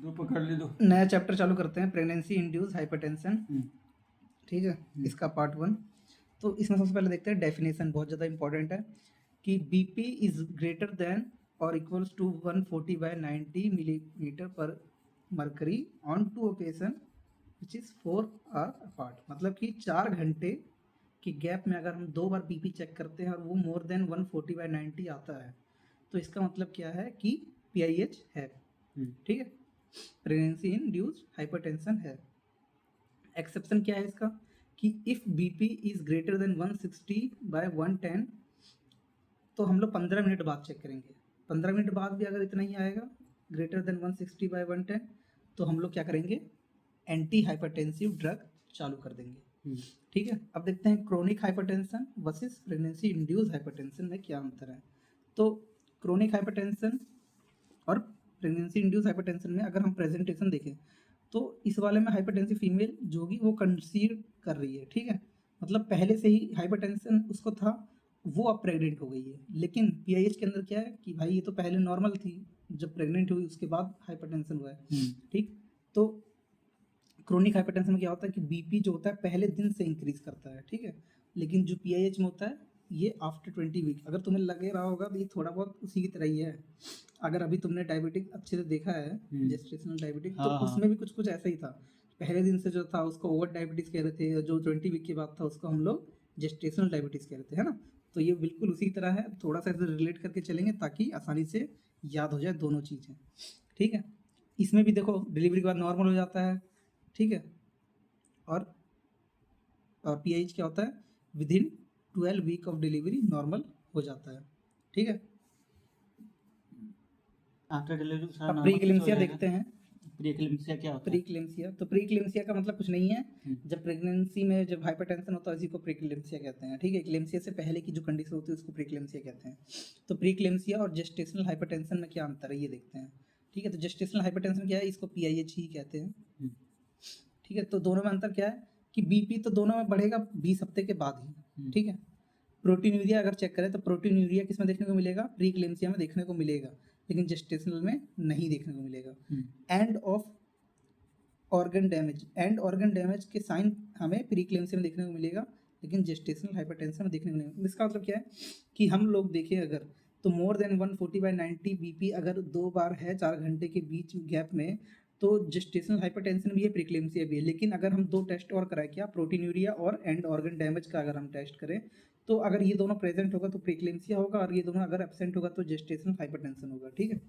दो पकड़ ले दो। नया चैप्टर चालू करते हैं, प्रेगनेंसी इंड्यूस हाइपरटेंशन। ठीक है, इसका पार्ट 1। तो इसमें सबसे पहले देखते हैं डेफिनेशन, बहुत ज़्यादा इंपॉर्टेंट है कि बीपी इज ग्रेटर देन और equals to 140/90 millimetre per mercury on 2 occasion which is 4 hour apart. मतलब कि 4 घंटे के गैप में अगर हम 2 बार बीपी चेक करते हैं और वो मोर देन 140/90 आता है, तो इसका मतलब क्या है कि पीआईएच है। ठीक है, प्रेगनेंसी इंड्यूस्ड हाइपरटेंशन है। एक्सेप्शन क्या है इसका कि if BP is greater then 160/110, तो हम लोग 15 मिनट बाद चेक करेंगे। 15 मिनट बाद भी अगर इतना ही आएगा ग्रेटर देन 160/110, तो हम लोग क्या करेंगे, एंटी हाइपरटेंसिव ड्रग चालू कर देंगे। ठीक है, अब देखते हैं chronic hypertension versus pregnancy induced hypertension में क्या अंतर है। तो क्रोनिक हाइपरटेंशन और प्रेगनेंसी इंड्यूस हाइपरटेंशन में अगर हम प्रेजेंटेशन देखें, तो इस वाले में हाइपरटेंसिव फीमेल जो कि वो कंसीव कर रही है। ठीक है, मतलब पहले से ही हाइपरटेंशन उसको था, वो अब प्रेग्नेंट हो गई है। लेकिन पीआईएच के अंदर क्या है कि भाई ये तो पहले नॉर्मल थी, जब प्रेग्नेंट हुई उसके बाद हाइपरटेंशन हुआ है। ठीक, तो क्रोनिक हाइपरटेंशन में क्या होता है कि बीपी जो होता है पहले दिन से इंक्रीज करता है। ठीक है, लेकिन जो पीआईएच में होता है ये आफ्टर 20 वीक। अगर तुम्हें लगे रहा होगा तो ये थोड़ा बहुत उसी की तरह ही है। अगर अभी तुमने डायबिटिक अच्छे से देखा है, जेस्टेशनल डायबिटिक, तो उसमें भी कुछ कुछ ऐसा ही था। पहले दिन से जो था उसको ओवर डायबिटीज कह रहे थे, जो 20 वीक के बाद था उसको हम लोग जेस्टेशनल डायबिटीज कह रहे थे, है ना। तो ये बिल्कुल उसी तरह है, थोड़ा सा इसे रिलेट करके चलेंगे ताकि आसानी से याद हो जाए दोनों चीज़ें। ठीक है, इसमें भी देखो डिलीवरी के बाद नॉर्मल हो जाता है। ठीक है, और पीएच क्या होता है, within 12 week of delivery normal हो जाता है। ठीक है, आफ्टर डिलीवरी सारा अब नॉर्मल कैसे हो प्रीक्लेम्सिया जाएगा? देखते हैं। प्रीएक्लेम्पसिया क्या होता है? प्रीक्लेम्सिया, तो प्रीक्लेम्सिया का मतलब कुछ नहीं है, जब प्रेगनेंसी में जब हाइपरटेंशन होता है उसी को प्रीक्लेम्सिया कहते हैं। ठीक है, क्लेम्सिया से पहले की जो कंडीशन होती है उसको प्रीक्लेम्सिया कहते हैं। तो प्रीक्लेम्सिया और जेस्टेशनल हाइपरटेंशन में क्या अंतर है ये देखते हैं। ठीक है, तो जेस्टेशनल हाइपरटेंशन क्या है, इसको पीआईएच ही कहते हैं। ठीक है, तो दोनों में अंतर क्या है कि बीपी तो दोनों में बढ़ेगा 20 हफ्ते के बाद ही। ठीक है, प्रोटीनूरिया अगर चेक करें तो प्रोटीनूरिया किस में देखने को मिलेगा, प्रीक्लेम्सिया में देखने को मिलेगा, लेकिन जेस्टेशनल में नहीं देखने को मिलेगा। End of organ damage, and organ damage के साइन हमें प्रीक्लेम्सिया में देखने को मिलेगा, लेकिन जेस्टेशनल हाइपरटेंशन में देखने को नहीं मिलेगा। इसका मतलब क्या है कि हम लोग देखें अगर, तो मोर देन 140/90 बीपी अगर 2 बार है 4 घंटे के बीच गैप में, तो जेस्टेशनल हाइपरटेंशन भी है, प्रीक्लेम्सिया भी है। लेकिन अगर हम 2 टेस्ट और कराए, क्या, प्रोटीनूरिया और एंड ऑर्गन डैमेज का अगर हम टेस्ट करें, तो अगर ये दोनों प्रेजेंट होगा तो प्रीक्लेम्सिया होगा, और ये दोनों अगर एब्सेंट होगा तो जेस्टेशनल हाइपरटेंशन होगा। ठीक है,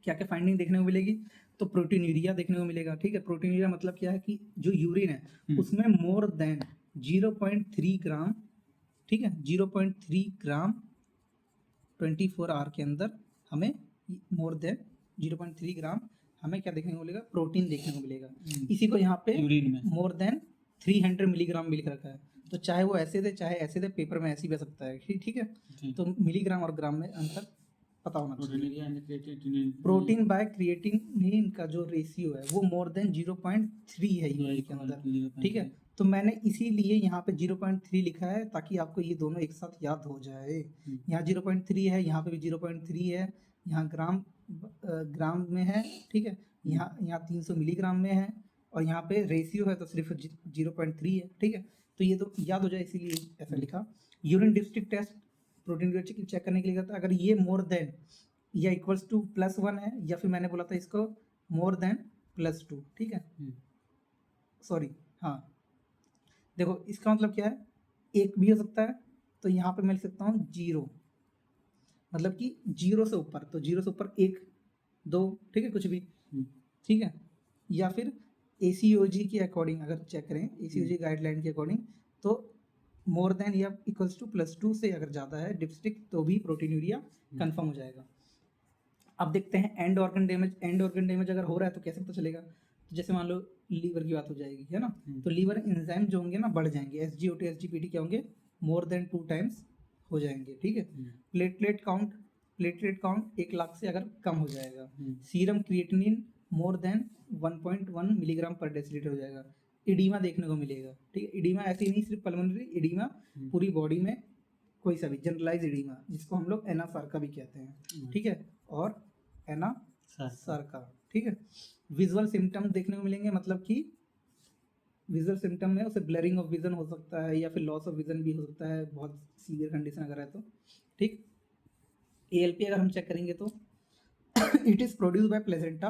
क्या क्या फाइंडिंग देखने को मिलेगी, तो प्रोटीनूरिया देखने को मिलेगा। ठीक है, प्रोटीनूरिया मतलब क्या है कि जो यूरिन है उसमें मोर देन 0.3 ग्राम, ठीक है, 0.3 ग्राम 24 आवर के अंदर हमें मोर देन 0.3 ग्राम हमें क्या देखने को मिलेगा, प्रोटीन देखने को मिलेगा। इसी को यहाँ पे यूरिन में मोर देन 300 मिलीग्राम मिल रखा है। तो चाहे वो ऐसे दे चाहे ऐसे दे, पेपर में ऐसे ही बह सकता है। ठीक है, तो मिलीग्राम और ग्राम में अंतर पता होना चाहिए। प्रोटीन बाय क्रिएटिनिन का जो रेशियो है वो मोर देन 0.3 है यूरिन के अंदर। ठीक है, तो मैंने इसीलिए यहाँ पे 0.3 लिखा है ताकि आपको ये दोनों एक साथ याद हो जाए। यहाँ 0.3 है, यहाँ पे भी 0.3 है, यहाँ ग्राम में है। ठीक है, यहाँ 300 मिलीग्राम में है, और यहाँ पे रेशियो है तो सिर्फ 0.3 है। ठीक है, तो ये तो याद हो जाए इसीलिए ऐसा लिखा। Urine dipstick test protein check करने के लिए करता है, अगर ये मोर देन या इक्वल्स टू +1 है, या फिर मैंने बोला था इसको मोर देन +2। ठीक है, सॉरी, हाँ, देखो इसका मतलब क्या है, एक भी हो सकता है, तो यहाँ पे मैं लिख सकता हूँ 0, मतलब कि 0 से ऊपर, तो 0 से ऊपर 1 2, ठीक है, कुछ भी। ठीक है, या फिर ACOG के अकॉर्डिंग अगर चेक करें, ACOG गाइडलाइन के अकॉर्डिंग, तो मोर देन या इक्वल्स टू +2 से अगर ज़्यादा है डिप्स्टिक, तो भी प्रोटीनूरिया कंफर्म हो जाएगा। अब देखते हैं and organ damage. And organ damage अगर हो रहा है तो कैसे पता चलेगा, तो जैसे मान लो लीवर की बात हो जाएगी, है ना, तो लीवर एंजाइम जो होंगे ना बढ़ जाएंगे, SGOT SGPT क्या होंगे, मोर देन 2 टाइम्स हो जाएंगे। ठीक है, प्लेटलेट काउंट 1 लाख से अगर कम हो जाएगा। Serum creatinine more than 1.1 milligram पर डेसीलीटर हो जाएगा। इडीमा देखने को मिलेगा। ठीक है, इडीमा ऐसे ही नहीं सिर्फ पल्मोनरी इडीमा, पूरी बॉडी में कोई सा भी जनरलाइज इडीमा, जिसको हम लोग एनासार्का भी कहते हैं। ठीक है, और एनासार्का सर का, ठीक है। विजुअल सिम्टम देखने को मिलेंगे, मतलब कि विजुअल सिम्टम में उसे ब्लरिंग ऑफ विजन हो सकता है या फिर लॉस ऑफ विजन भी हो सकता है, बहुत सीवियर कंडीशन अगर है तो, ठीक। ALP अगर हम चेक करेंगे तो it is produce by placenta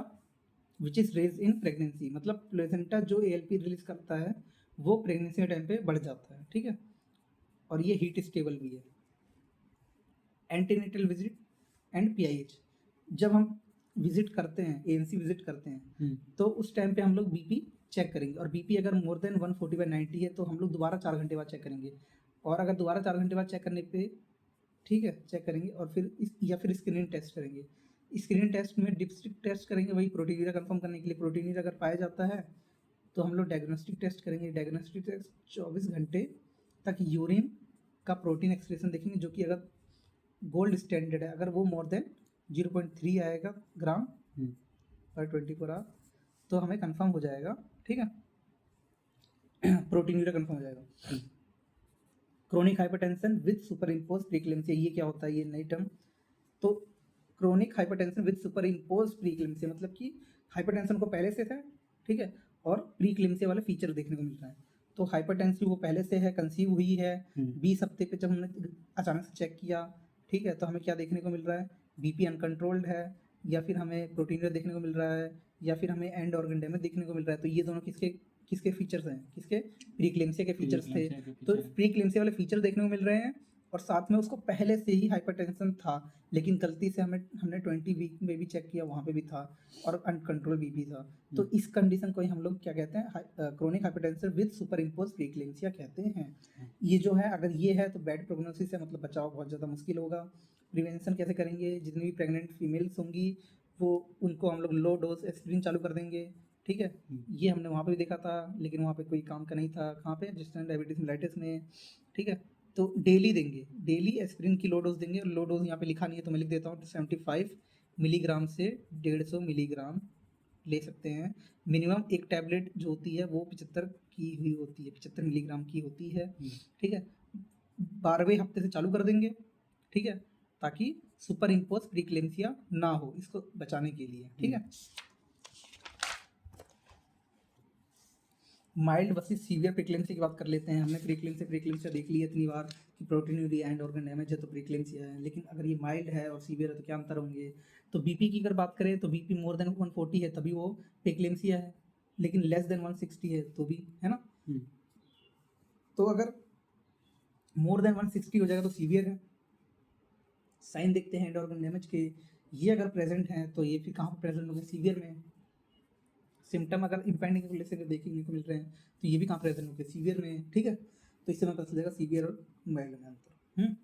which is raise in pregnancy, मतलब प्लेसेंटा जो ALP रिलीज करता है वो प्रेगनेंसी के टाइम पे बढ़ जाता है, ठीक है। और ये हीट स्टेबल भी है। एंटीनेटल विजिट एंड PIH, जब हम विजिट करते हैं, ANC विजिट करते हैं, तो उस टाइम पे हम लोग BP चेक करेंगे, और BP अगर मोर देन 140/90 है तो हम लोग दोबारा 4 घंटे बाद चेक करेंगे, और अगर दोबारा 4 घंटे बाद चेक करने पे, ठीक है, चेक करेंगे, और फिर या फिर स्क्रीनिंग टेस्ट करेंगे। स्क्रीनिंग टेस्ट में डिप्स्टिक टेस्ट करेंगे, वही प्रोटीनिया कंफर्म करने के लिए। प्रोटीनिया अगर पाया जाता है तो हम लोग डायग्नोस्टिक टेस्ट करेंगे। डायग्नोस्टिक टेस्ट 24 घंटे तक यूरिन का प्रोटीन एक्सप्रेशन देखेंगे, जो कि अगर गोल्ड स्टैंडर्ड है, अगर वो मोर देन 0.3 आएगा ग्राम पर 24 आवर तो हमें कंफर्म हो जाएगा, ठीक है। प्रोटीन कंफर्म हो जाएगा। Chronic hypertension with super impose pre-eclampsia, ये क्या होता है, ये नई टर्म। तो chronic hypertension with super impose pre-eclampsia मतलब कि हाइपरटेंशन को पहले से था, ठीक है, और प्रीक्लेम्सिया वाला फीचर देखने को मिल रहा है। तो हाइपरटेंसिव वो पहले से है, कंसीव हुई है 20 हफ्ते पे, जब हमने अचानक से चेक किया, ठीक है, तो हमें क्या देखने को मिल रहा है, BP अनकंट्रोल्ड है, या फिर हमें प्रोटीनिया देखने को मिल रहा है, या फिर हमें एंड ऑर्गन डैमेज देखने को मिल रहा है। तो ये दोनों किसके किसके फीचर्स हैं, किसके, प्रीक्लेम्सिया के फीचर्स थे। तो प्रीक्लेम्सिया वाले फीचर देखने को मिल रहे हैं, और साथ में उसको पहले से ही हाइपरटेंशन था, लेकिन गलती से हमने 20 वीक में भी चेक किया, वहाँ पे भी था, और अनकंट्रोल BP था। तो इस कंडीशन को ही हम लोग क्या कहते हैं, chronic hypertension with super impose pre-eclampsia कहते हैं। ये जो है, अगर ये है तो बैड प्रोग्नोसिस है, मतलब बचाव बहुत ज़्यादा मुश्किल होगा। प्रिवेंशन कैसे करेंगे, जितनी भी प्रेग्नेंट फीमेल्स होंगी वो उनको हम लोग लो डोज एस्पिरिन चालू कर देंगे, ठीक है। ये हमने वहाँ पे भी देखा था, लेकिन वहाँ पे कोई काम का नहीं था। कहाँ पे, जेस्टाइन डायबिटीज मेलाइटिस में, ठीक है। तो डेली देंगे, डेली एस्पिरिन की लो डोज देंगे, और लो डोज यहाँ पे लिखा नहीं है तो मैं लिख देता हूँ, 75 मिलीग्राम से 150 मिलीग्राम ले सकते हैं। मिनिमम एक टैबलेट जो होती है वो 75 की हुई होती है, 75 मिलीग्राम की होती है, ठीक है। 12वें हफ्ते से चालू कर देंगे, ठीक है, ताकि सुपर इम्पोज प्रीक्लेम्सिया ना हो, इसको बचाने के लिए, ठीक है। माइल्ड वर्सेस सीवियर प्रीक्लेम्सिया की बात कर लेते हैं। हमने प्रीक्लेम्सिया देख ली है इतनी बार कि प्रोटीनूरिया एंड ऑर्गन डैमेज है तो प्रीक्लेम्सिया है, लेकिन अगर ये माइल्ड है और सीवियर है तो क्या अंतर होंगे। तो BP की अगर बात करें तो BP मोर देन 140 है तभी वो प्रीक्लेम्सिया है, लेकिन लेस देन 160 है तो भी, है ना। तो अगर मोर देन 160 हो जाएगा तो सीवियर है। साइन देखते हैं एंड ऑर्गन डैमेज के, ये अगर प्रेजेंट हैं तो ये फिर कहाँ पर प्रेजेंट होंगे, सीवियर में। सिम्टम अगर इम्पेंडिंग एकुलेशन देखने को मिल रहे हैं तो ये भी कहाँ प्रेजेंट होंगे, सीवियर में, ठीक है। तो इससे हमें पता चलेगा सीवियर और माइल्ड में अंतर।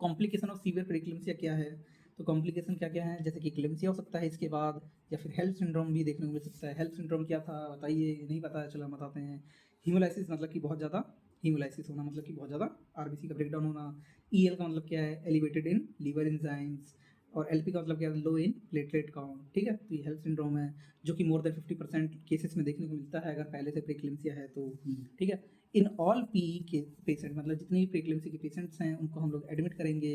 कॉम्प्लिकेशन ऑफ सीवियर प्रीक्लेम्सिया क्या है, तो कॉम्प्लिकेशन क्या क्या है, जैसे कि क्लेम्सिया हो सकता है इसके बाद, या फिर हेल्थ सिंड्रोम भी देखने को मिल सकता है। हेल्थ सिंड्रोम क्या था बताइए, नहीं पता है, चलो हम बताते हैं। हीमोलाइसिस मतलब कि बहुत ज़्यादा हीमोलाइसिस होना, मतलब कि बहुत ज़्यादा RBC का ब्रेकडाउन होना। EL का मतलब क्या है, एलिवेटेड इन लीवर एंजाइम्स, और LP का मतलब क्या है, लो इन प्लेटलेट काउंट, ठीक है। तो ये हेल्थ सिंड्रोम है जो कि मोर देन 50% केसेस में देखने को मिलता है अगर पहले से प्रीक्लेम्सिया है तो, ठीक है। इन ऑल PE के पेशेंट, मतलब जितने भी प्रीक्लेम्सिया के पेशेंट्स हैं उनको हम लोग एडमिट करेंगे,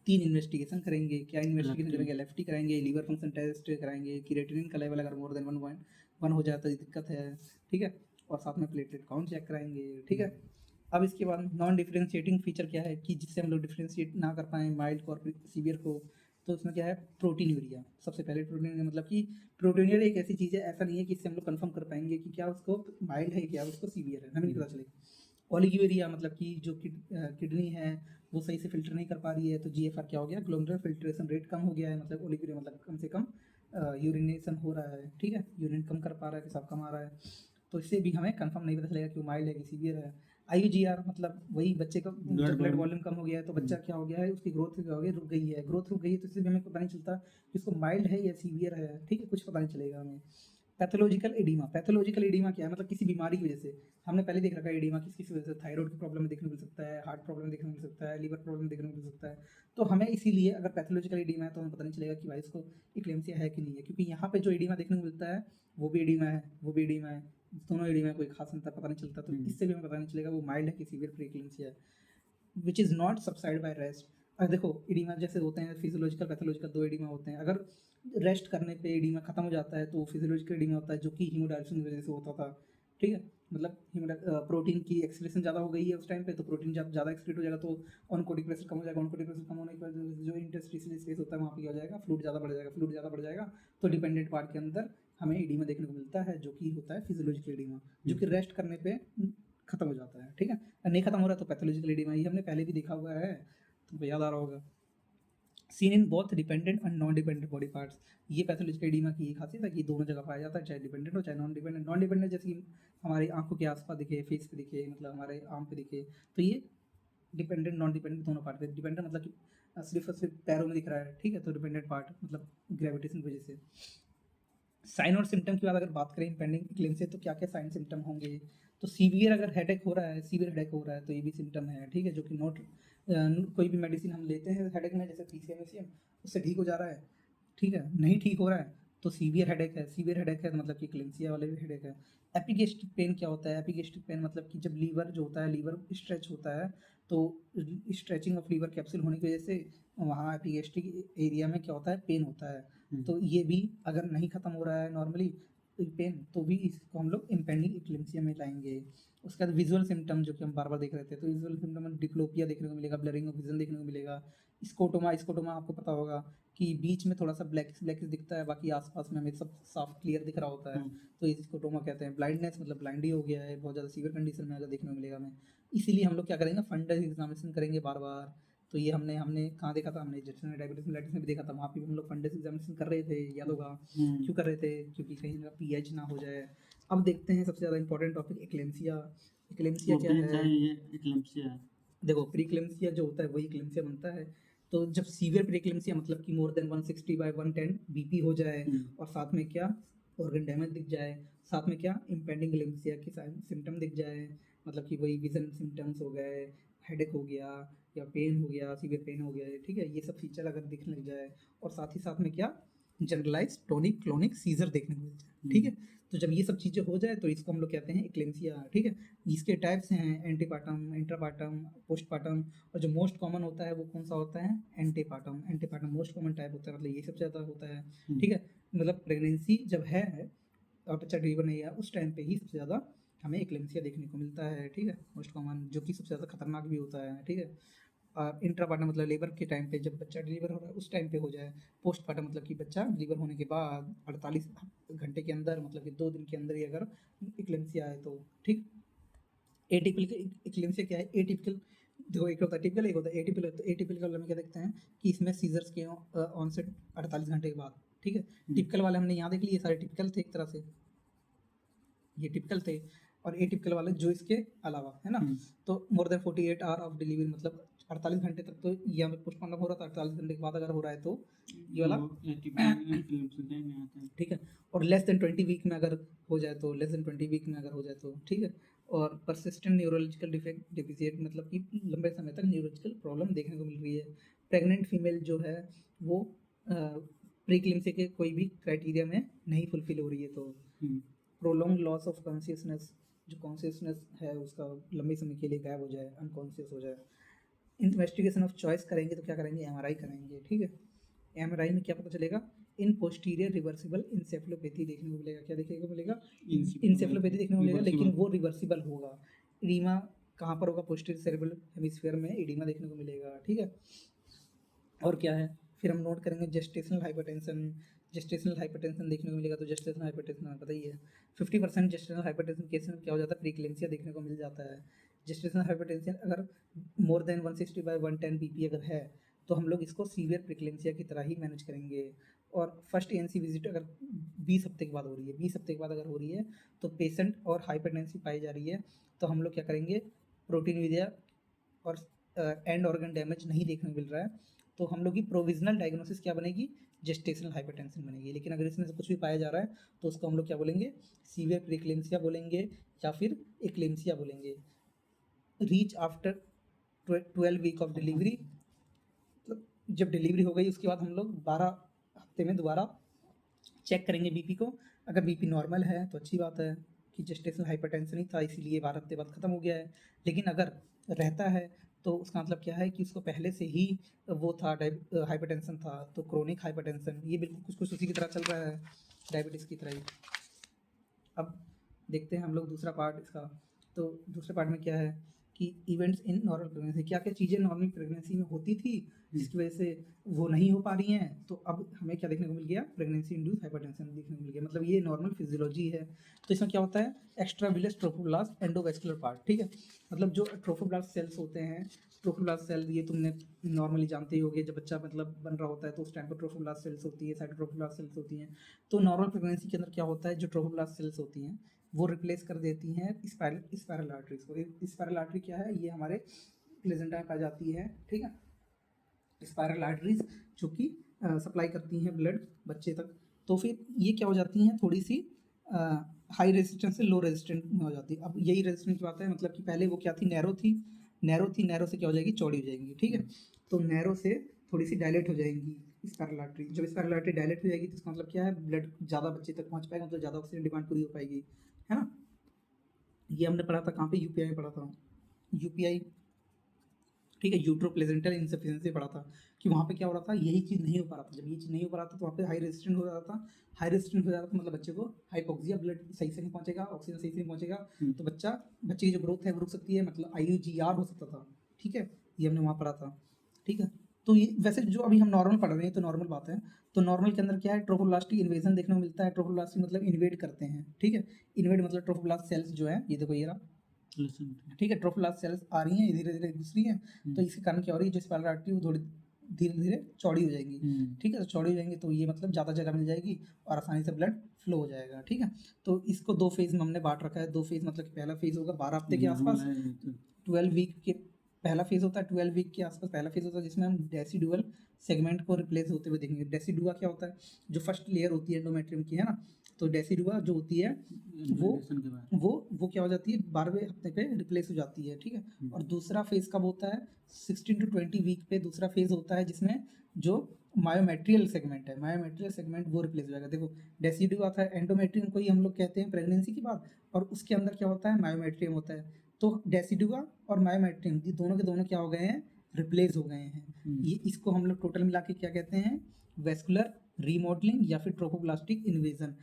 3 इन्वेस्टिगेशन करेंगे। क्या इन्वेस्टिगेशन करेंगे, LFT कराएंगे, लीवर फंक्शन टेस्ट कराएंगे, क्रिएटिनिन का लेवल अगर मोर देन 1.1 हो जाता है तो दिक्कत है, ठीक है, और साथ में प्लेटलेट काउंट चेक कराएंगे, ठीक है। अब इसके बाद नॉन डिफरेंशिएटिंग फीचर क्या है कि जिससे हम लोग डिफरेंशिएट ना कर पाएँ माइल्ड को और सीवियर को, तो उसमें क्या है, प्रोटीनूरिया। सबसे पहले प्रोटीनूरिया मतलब कि प्रोटीनूरिया एक ऐसी चीज़ है, ऐसा नहीं है कि इससे हम लोग कंफर्म कर पाएंगे कि क्या उसको माइल्ड है, क्या उसको सीवियर है, हमें नहीं पता चलेगा। ओलिगोयूरिया मतलब कि जो किडनी है वो सही से फिल्टर नहीं कर पा रही है, तो GFR क्या हो गया, ग्लोमेरुलर फिल्ट्रेशन रेट कम हो गया है, मतलब ओलिगोयूरिया मतलब कम से कम यूरिनेशन हो रहा है, ठीक है, यूरिन कम कर पा रहा है, पेशाब कम आ रहा है। तो इससे भी हमें कंफर्म नहीं पता चलेगा कि वो माइल्ड है कि सीवियर है। IUGR मतलब वही बच्चे का ब्लड वॉल्यूम कम हो गया है, तो बच्चा क्या हो गया है, उसकी ग्रोथ क्या हो गई, रुक गई है, ग्रोथ रुक गई है, तो इससे भी हमें पता नहीं चलता कि उसको माइल्ड है या सीवियर है, ठीक है, कुछ पता नहीं चलेगा हमें। पैथोलॉजिकल एडिमा, पैथोलॉजिकल एडिमा क्या है, मतलब किसी बीमारी की वजह से, हमने पहले देख रखा है एडिमा किस किस वजह से, थायराइड की प्रॉब्लम में देखने को मिल सकता है, हार्ट प्रॉब्लम में देखने को मिल सकता है, लीवर प्रॉब्लम में देखने को मिल सकता है। तो हमें इसीलिए अगर पैथोलॉजिकल एडिमा है तो हमें पता नहीं चलेगा कि भाई इसको इक्लेम्सिया है कि नहीं है, क्योंकि यहाँ पे जो एडिमा देखने को मिलता है वो भी एडिमा है, वो भी एडिमा है, दोनों एडिमा में कोई खास अंतर पता नहीं चलता। तो इससे भी हमें पता नहीं चलेगा वो माइल्ड है कि सीवियर प्रीक्लेम्सिया है, which is not subside by rest. देखो एडिमा जैसे होते हैं फिजियोलॉजिकल पैथोलॉजिकल, दो एडिमा होते हैं। अगर रेस्ट करने पे एडीमा खत्म हो जाता है, तो फिजियोलॉजिकल एडीमा होता है जो कि हीमोडायलिसिस की वजह से होता था, ठीक है। मतलब प्रोटीन की एक्सक्रीशन ज़्यादा हो गई है उस टाइम पे, तो प्रोटीन जब ज़्यादा एक्सक्रीट हो जाएगा तो ऑनकोडिक प्रेशर कम हो जाएगा, ऑनकोडिक प्रेशर कम होने के बाद जो इंटरस्टिशियल स्पेस होता है वहाँ पे क्या हो जाएगा, फ्लूइड ज़्यादा बढ़ जाएगा, फ्लूइड ज़्यादा बढ़ जाएगा तो डिपेंडेंट पार्ट के अंदर हमें एडीमा देखने को मिलता है, जो कि होता है फिजियोलॉजिकल एडीमा, जो कि रेस्ट करने पे खत्म हो जाता है, ठीक है। नहीं खत्म हो रहा तो पैथोलॉजिकल एडीमा, ये हमने पहले भी देखा हुआ है, तुमको याद आ रहा होगा। Seen in both dependent and non dependent body parts, ये पैथोलॉजिकल एडीमा की खासियत है कि दोनों जगह पाया जाता है, चाहे डिपेंडेंट हो चाहे नॉन डिपेंडेंट। नॉन डिपेंडेंट जैसे कि हमारी आंखों के आसपास दिखे, फेस पे दिखे, मतलब हमारे आर्म पे दिखे, तो ये डिपेंडेंट नॉन डिपेंडेंट दोनों पार्ट पे। डिपेंडेंट मतलब कि सिर्फ और सिर्फ पैरों में दिख रहा है, ठीक है, तो डिपेंडेंट पार्ट मतलब ग्रेविटेशन की वजह से। साइन और सिम्टम की बात करें इम्पेंडिंग इक्लिम्सिया, तो क्या क्या साइन सिम्टम होंगे, तो सीवियर अगर हेडेक हो रहा है, सीवियर हेडेक हो रहा है तो ये भी सिम्टम है, ठीक है, जो कि नोट कोई भी मेडिसिन हम लेते हैं हेडेक में, जैसे पीसीएम उससे ठीक हो जा रहा है, ठीक है, नहीं ठीक हो रहा है तो सीवियर हेडेक है। सीवियर हेडेक है तो मतलब कि क्लिम्सिया वाले भी हेडेक है। एपिगेस्ट्रिक पेन क्या होता है, एपिगेस्ट्रिक पेन मतलब कि जब लीवर जो होता है, लीवर स्ट्रेच होता है, तो स्ट्रेचिंग ऑफ लीवर कैप्सूल होने की वजह से वहाँ एपिगेस्ट्रिक एरिया में क्या होता है, पेन होता है। तो ये भी अगर नहीं खत्म हो रहा है नॉर्मली पेन, तो भी इसको हम लोग इम्पेंडिंग इक्लिम्सिया में लाएंगे। उसके बाद विजुअल सिम्टम जो कि हम बार बार देख रहे थे, तो विजुअल सिम्टम में डिप्लोपिया देखने को मिलेगा, ब्लरिंग ऑफ विजन देखने को मिलेगा। स्कोटोमा, स्कोटोमा आपको पता होगा कि बीच में थोड़ा सा ब्लैक ब्लैक दिखता है, बाकी आसपास में हमें सब साफ क्लियर दिख रहा होता है, तो ये स्कोटोमा कहते हैं। ब्लाइंडनेस मतलब ब्लाइंड ही हो गया है, बहुत ज़्यादा सीवियर कंडीशन में अगर देखने को मिलेगा हमें, इसीलिए हम लोग क्या करेंगे, फंडल एग्जामिनेशन करेंगे बार बार। तो ये हमने कहाँ देखा था, हमने जेस्टेशनरी डायबिटीज मेलाइटिस में भी देखा था, वहाँ पे भी हम लोग फंडस एग्जामिनेशन कर रहे थे, याद होगा। क्यों कर रहे थे, क्योंकि कहीं का पीएच ना हो जाए। अब देखते हैं सबसे ज़्यादा इंपॉर्टेंट टॉपिक एक्लेम्सिया। एक्लेम्सिया क्या प्रोटीन है, चाहिए इक्लिम्सिया है। देखो प्रीक्लेम्सिया जो होता है वही क्लेम्सिया बनता है। तो जब सीवियर प्रीक्लेम्सिया मतलब कि मोर देन 160/110 बीपी हो जाए, और साथ में क्या, ऑर्गन डैमेज दिख जाए, साथ में क्या, इम्पेंडिंग क्लेम्सिया की सिम्टम दिख जाए, मतलब कि वही विजन सिम्टम्स हो गए, हेडेक हो गया, या पेन हो गया, सीवियर पेन हो गया, ठीक है, ये सब फीचर अगर दिखने लग जाए, और साथ ही साथ में क्या, जनरलाइज टोनिक क्लोनिक सीजर देखने को मिल जाए, ठीक है। तो जब ये सब चीज़ें हो जाए तो इसको हम लोग कहते हैं एक्लेम्सिया, ठीक है। इसके टाइप्स हैं एंटीपार्टम, इंट्रापार्टम, पोस्टपार्टम, और जो मोस्ट कॉमन होता है वो कौन सा होता है, antepartum. Antepartum most common type होता है, मतलब ये सबसे ज़्यादा होता है, ठीक है। मतलब प्रेगनेंसी जब है और बच्चा डिलीवर नहीं है उस टाइम पे ही सबसे ज़्यादा हमें एक्लेम्सिया देखने को मिलता है, ठीक है, मोस्ट कॉमन, जो कि सबसे ज़्यादा खतरनाक भी होता है, ठीक है। और इंट्रापार्टम मतलब लेबर के टाइम पे, जब बच्चा डिलीवर हो रहा है उस टाइम पे हो जाए। पोस्टपार्टम मतलब कि बच्चा डिलीवर होने के बाद 48 घंटे के अंदर, मतलब कि 2 दिन के अंदर ही अगर इक्लेम्सिया आए तो, ठीक। एटिपिकल इक्लेम्सिया क्या है, एटिपिकल, देखो एक होता है टिपिकल, एक होता है एटिपिकल। तो एटिपिकल में क्या देखते हैं कि इसमें सीजर्स के ऑनसेट 48 घंटे के बाद, ठीक है। टिपिकल वाले हमने यहाँ देख लिए, सारे टिपिकल थे एक तरह से, ये टिपिकल थे, और एटिपिकल वाले जो इसके अलावा है ना। तो more than 48 hour of delivery, मतलब 48 घंटे तक, तो ये हमें पोस्टमार्टम हो रहा था, 48 घंटे के बाद अगर हो रहा है तो ये वाला, ठीक है। और लेस देन 20 वीक में अगर हो जाए तो, लेस देन 20 वीक में अगर हो जाए तो, ठीक है। और परसिस्टेंट न्यूरोलॉजिकल डिफेक्ट डेफिशिएंट मतलब कि लंबे समय तक न्यूरोलॉजिकल प्रॉब्लम देखने को मिल रही है। प्रेग्नेंट फीमेल जो है वो प्रीक्लिम्सिया के कोई भी क्राइटेरिया में नहीं फुलफिल हो रही है, तो प्रोलॉन्ग लॉस ऑफ कॉन्शियसनेस, जो कॉन्शियसनेस है उसका लंबे समय के लिए गायब हो जाए, अनकॉन्शियस हो जाए। इन्वेस्टिगेशन ऑफ चॉइस करेंगे तो क्या करेंगे, एमआरआई करेंगे, ठीक है। एमआरआई में क्या पता चलेगा, इन पोस्टीरियर रिवर्सिबल इंसेफ्लोपैथी देखने को मिलेगा, क्या देखने को मिलेगा, इंसेफ्लोपैथी देखने को मिलेगा, लेकिन वो रिवर्सिबल होगा। एडिमा कहाँ पर होगा, पोस्टीरियर सेरेब्रल हेमिस्फीयर में एडिमा देखने को मिलेगा, ठीक है। और क्या है, फिर हम नोट करेंगे जेस्टेशनल हाइपरटेंशन। जेस्टेशनल हाइपरटेंशन देखने को मिलेगा, तो जेस्टेशनल हाइपरटेंशन हमें पता ही है 50% जेस्टेशनल हाइपरटेंशन केस में क्या हो जाता है, प्रीक्लेम्सिया देखने को मिल जाता है। जेस्टेशनल हाइपरटेंशन अगर मोर देन 160/110 बीपी अगर है तो हम लोग इसको सीवियर प्रीक्लेम्सिया की तरह ही मैनेज करेंगे। और फर्स्ट एएनसी विजिट अगर 20 हफ्ते के बाद हो रही है, 20 हफ्ते के बाद अगर हो रही है तो पेशेंट और हाइपरटेंसी पाई जा रही है, तो हम लोग क्या करेंगे, प्रोटीन विजया और एंड ऑर्गन डैमेज नहीं देखने को मिल रहा है, तो हम लोग की प्रोविजनल डायग्नोसिस क्या बनेगी, जेस्टेशनल हाइपरटेंशन बनेगी। लेकिन अगर इसमें से कुछ भी पाया जा रहा है तो उसको हम लोग क्या बोलेंगे, सीवियर प्रीक्लेम्सिया बोलेंगे या फिर एक्लेम्सिया बोलेंगे। Reach after 12 week of delivery, मतलब जब डिलीवरी हो गई उसके बाद हम लोग 12 हफ्ते में दोबारा चेक करेंगे बीपी को। अगर बीपी नॉर्मल है तो अच्छी बात है कि जेस्टेशनल हाइपरटेंशन ही था, इसीलिए 12 हफ्ते बाद ख़त्म हो गया है। लेकिन अगर रहता है तो उसका मतलब क्या है कि उसको पहले से ही वो था हाइपरटेंशन था, तो क्रोनिक हाइपरटेंशन, ये बिल्कुल कुछ कुछ उसी की तरह चल रहा है, डायबिटीज़ की तरह ही। अब देखते हैं हम लोग दूसरा पार्ट इसका। तो दूसरे पार्ट में क्या है कि इवेंट्स इन नॉर्मल प्रेगनेंसी, क्या क्या चीज़ें नॉर्मल प्रेगनेंसी में होती थी जिसकी वजह से वो नहीं हो पा रही हैं, तो अब हमें क्या देखने को मिल गया, प्रेगनेंसी इंड्यूस हाइपरटेंशन देखने को मिल गया। मतलब ये नॉर्मल फिजियोलॉजी है। तो इसमें क्या होता है, एक्स्ट्राविलस ट्रोफोब्लास्ट एंडोवैस्कुलर पार्ट, ठीक है। मतलब जो ट्रोफोब्लास्ट सेल्स होते हैं, ट्रोफोब्लास्ट सेल ये तुमने नॉर्मली जानते ही होगे, जब बच्चा मतलब बन रहा होता है तो उस टाइम पर ट्रोफोब्लास्ट सेल्स होती है, साइटोट्रोफोब्लास्ट सेल्स होती हैं। तो नॉर्मल प्रेगनेंसी के अंदर क्या होता है, जो ट्रोफोब्लास्ट सेल्स होती हैं वो रिप्लेस कर देती हैं स्पाइरल आर्टरीज को। स्पाइरल आर्टरी क्या है, ये हमारे प्लेजेंटा में पाई जाती है, ठीक है। स्पाइरल आर्टरीज जो कि सप्लाई करती हैं ब्लड बच्चे तक। तो फिर ये क्या हो जाती हैं, थोड़ी सी हाई रेजिस्टेंस से लो रेजिस्टेंट में हो जाती है। अब यही रेजिस्टेंस की बात है, मतलब कि पहले वो क्या थी, नैरो थी, नैरो से क्या हो जाएगी, चौड़ी हो जाएंगी, ठीक है। तो नैरो से थोड़ी सी डायलेट हो जाएंगी स्पाइरल आर्टरी। जब स्पाइरल आर्टरी डायलेट हो जाएगी तो इसका मतलब क्या है, ब्लड ज़्यादा बच्चे तक पहुंच पाएगा, मतलब ज़्यादा ऑक्सीजन डिमांड पूरी हो पाएगी, है ना। ये हमने पढ़ा था कहाँ पे, यूपीआई में पढ़ा था, यूपीआई, ठीक है। यूट्रो प्लेजेंटल इंसफिशियंसी पढ़ा था कि वहाँ पे क्या हो रहा था, यही चीज़ नहीं हो पा रहा था। जब ये चीज़ नहीं हो पा रहा था तो वहाँ पे हाई रेजिस्टेंट हो रहा था। हाई रेजिस्टेंट हो जाता था मतलब बच्चे को हाइपोक्सिया, ब्लड सही से नहीं पहुँचेगा, ऑक्सीजन सही से नहीं पहुँचेगा, तो बच्चे की जो ग्रोथ है वो रुक सकती है, मतलब IUGR हो सकता था, ठीक है। ये हमने वहाँ पढ़ा था, ठीक है। तो ये वैसे जो अभी हम नॉर्मल पढ़ रहे हैं तो नॉर्मल बात है। तो नॉर्मल के अंदर क्या है, ट्रोफोब्लास्टिक इन्वेजन देखने को मिलता है। ट्रोफोब्लास्टिक मतलब इन्वेड करते हैं, ठीक है। इन्वेड मतलब ट्रोफोब्लास्ट सेल्स जो है, ये देखो ये रहा, ठीक है। ट्रोफोब्लास्ट सेल्स आ रही हैं धीरे धीरे घुस रही हैं, तो इसके कारण क्या हो रही है, जो स्पाइरल आर्टरी वो थोड़ी धीरे धीरे चौड़ी हो जाएगी, ठीक है। तो चौड़ी हो जाएंगी तो ये मतलब ज़्यादा जगह मिल जाएगी और आसानी से ब्लड फ्लो हो जाएगा, ठीक है। तो इसको 2 फेज़ में हमने बांट रखा है। 2 फेज़ मतलब कि पहला फेज़ होगा 12 हफ्ते के आसपास, 12 वीक के पहला फेज़ होता है, 12 वीक के आसपास पहला फेज़ होता है, जिसमें हम डेसिडुअल सेगमेंट को रिप्लेस होते हुए देखेंगे। डेसिडुआ क्या होता है, जो फर्स्ट लेयर होती है एंडोमेट्रियम की, है ना। तो डेसिडुआ जो होती है वो क्या हो जाती है, 12वें हफ्ते पे रिप्लेस हो जाती है, ठीक है। और दूसरा फेज़ कब होता है, 16 to 20 वीक पे दूसरा फेज़ होता है, जिसमें जो मायोमेट्रियल सेगमेंट है, मायोमेट्रियल सेगमेंट वो रिप्लेस हो जाएगा। देखो डेसिडुआ था, एंडोमेट्रियम को ही हम लोग कहते हैं प्रेगनेंसी की बात, और उसके अंदर क्या होता है, मायोमेट्रियम होता है। तो डेसिडुआ और मायोमेट्रियम ये दोनों के दोनों क्या हो गए हैं, रिप्लेस हो गए हैं। ये इसको हम लोग टोटल मिला के क्या कहते हैं, वेस्कुलर रीमॉडलिंग या फिर ट्रोफोब्लास्टिक इन्वेजन।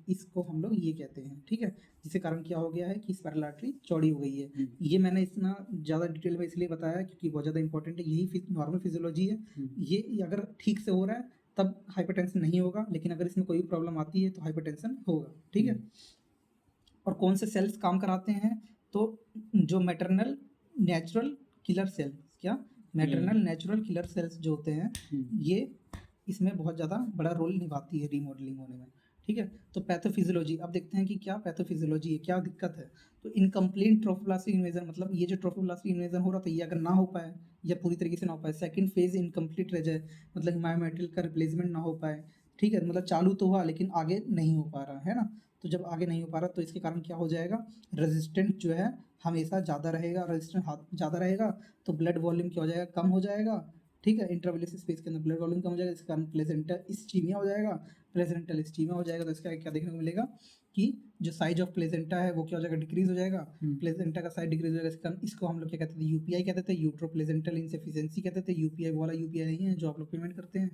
इसको हम लोग ये कहते हैं, ठीक है। जिसके कारण क्या हो गया है कि स्पाइरल आर्टरी चौड़ी हो गई है। ये मैंने इतना ज़्यादा डिटेल में इसलिए बताया क्योंकि बहुत ज़्यादा इंपॉर्टेंट है, यही नॉर्मल फिजियोलॉजी है। ये अगर ठीक से हो रहा है तब हाइपरटेंशन नहीं होगा, लेकिन अगर इसमें कोई प्रॉब्लम आती है तो हाइपरटेंशन होगा, ठीक है। और कौन से सेल्स काम कराते हैं, तो जो मैटरनल नेचुरल किलर सेल्स, क्या मैटरनल नेचुरल किलर सेल्स जो होते हैं, ये इसमें बहुत ज़्यादा बड़ा रोल निभाती है रीमॉडलिंग होने में, ठीक है। तो पैथोफिजियोलॉजी, अब देखते हैं कि क्या पैथोफिजियोलॉजी है, क्या दिक्कत है। तो इनकम्प्लीट ट्रोफोब्लास्टिक इन्वेजन, मतलब ये जो ट्रोफोब्लास्टिक इन्वेजन हो रहा था ये अगर ना हो पाए या पूरी तरीके से ना हो पाए, सेकंड फेज इनकम्प्लीट रह जाए, मतलब मायोमेट्रियल का रिप्लेसमेंट ना हो पाए, ठीक है। मतलब चालू तो हुआ लेकिन आगे नहीं हो पा रहा है ना। तो जब आगे नहीं हो पा रहा तो इसके कारण क्या हो जाएगा, रेजिस्टेंट जो है हमेशा ज़्यादा रहेगा, रेजिस्टेंट ज़्यादा रहेगा तो ब्लड वॉल्यूम क्या हो जाएगा, कम हो जाएगा, ठीक है। इंट्रावेलस स्पेस के अंदर ब्लड वॉल्यूम कम हो जाएगा, इसके कारण प्लेसेंटा इस्चीमिया हो जाएगा, प्लेसेंटल इस्चीमिया हो जाएगा। तो इसका क्या देखने को मिलेगा कि जो साइज ऑफ प्लेसेंटा है वो क्या हो जाएगा, डिक्रीज हो जाएगा। प्लेसेंटा का साइज डिक्रीज हो जाएगा, इसके कारण इसको हम लोग क्या कहते थे, यूपीआई कहते थे, यूट्रो प्लेसेंटल इंसफिशियंसी कहते थे। यूपीआई वाला यूपीआई नहीं है जो आप लोग पेमेंट करते हैं।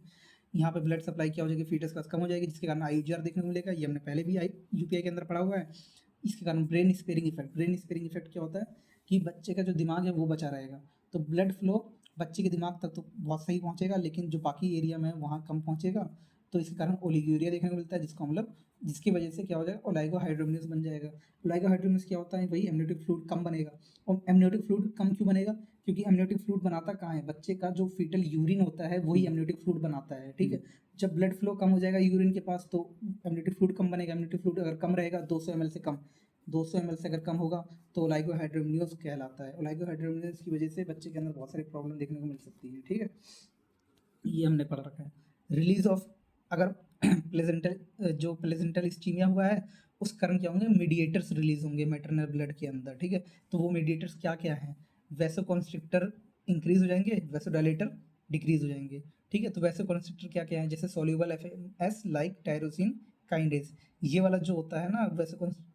यहाँ पे ब्लड सप्लाई क्या हो जाएगी, फीटस का कम हो जाएगी, जिसके कारण IUGR देखने को मिलेगा। ये हमने पहले भी यूपीआई के अंदर पढ़ा हुआ है। इसके कारण brain sparing effect, brain sparing effect क्या होता है कि बच्चे का जो दिमाग है वो बचा रहेगा, तो ब्लड फ्लो बच्चे के दिमाग तक तो बहुत सही पहुंचेगा, लेकिन जो बाकी एरिया में है वहाँ कम पहुंचेगा। तो इसके कारण ओलिगोयूरिया देखने को मिलता है, जिसको हम लोग, जिसकी वजह से क्या हो जाएगा, ओलाइगोहाइड्रोमिनस बन जाएगा। ओलाइगोहाइड्रोमिनस क्या होता है, वही एमनियोटिक फ्लूइड कम बनेगा। और एमनियोटिक फ्लूइड कम क्यों बनेगा, क्योंकि एमनियोटिक फ्लूइड बनाता कहाँ है, बच्चे का जो फीटल यूरिन होता है वही एमनियोटिक फ्लूइड बनाता है, ठीक है। जब ब्लड फ्लो कम हो जाएगा यूरिन के पास तो एमनियोटिक फ्लूइड कम बनेगा। एमनियोटिक फ्लूइड अगर कम रहेगा 200 ml से कम, 200 ml से अगर कम होगा तो ओलाइगोहाइड्रोमिनस कहलाता है। ओलाइगोहाइड्रोमिनस की वजह से बच्चे के अंदर बहुत सारी प्रॉब्लम देखने को मिल सकती है, ठीक है। ये हमने पढ़ रखा है। रिलीज ऑफ, अगर प्लेजेंटल जो प्लेजेंटल इस्चीमिया हुआ है उस कारण क्या होंगे, मीडिएटर्स रिलीज होंगे मैटरनल ब्लड के अंदर, ठीक है। तो वो मीडिएटर्स क्या क्या हैं, वैसोकॉन्स्ट्रिक्टर इंक्रीज हो जाएंगे, वैसोडाइलेटर डिक्रीज हो जाएंगे, ठीक है। तो वैसोकॉन्स्ट्रिक्टर क्या क्या है, जैसे सोल्यूबल एफएमएस लाइक टायरोसिन काइंडेज, ये वाला जो होता है ना